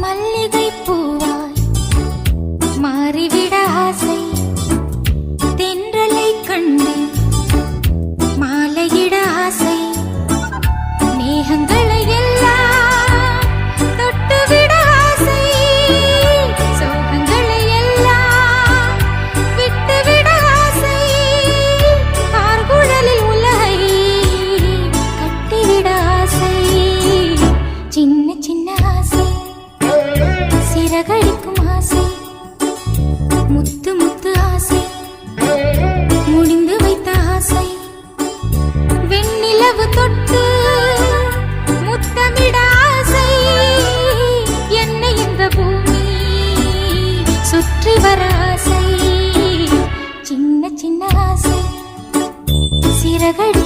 மல்லிகை பூவாய் மாறிவிட ஆசை, தென்றலை கண்டு மாலையிட ஆசை, மேகங்களை எல்லாம் தொட்டுவிட ஆசை, சோகங்களை எல்லாம் விட்டுவிட ஆசை, ஆர்குழலில் உலகை கட்டிவிட ஆசை, சின்ன சின்ன ஆசை, சிறகடிக்கும் ஆசை, முத்து முத்து ஆசை, முடிந்து வைத்த ஆசை, வெண்ணிலவு தொட்டு முத்தமிட ஆசை, என்னை இந்த பூமி சுற்றி வர ஆசை, சின்ன சின்ன ஆசை, சிறகடி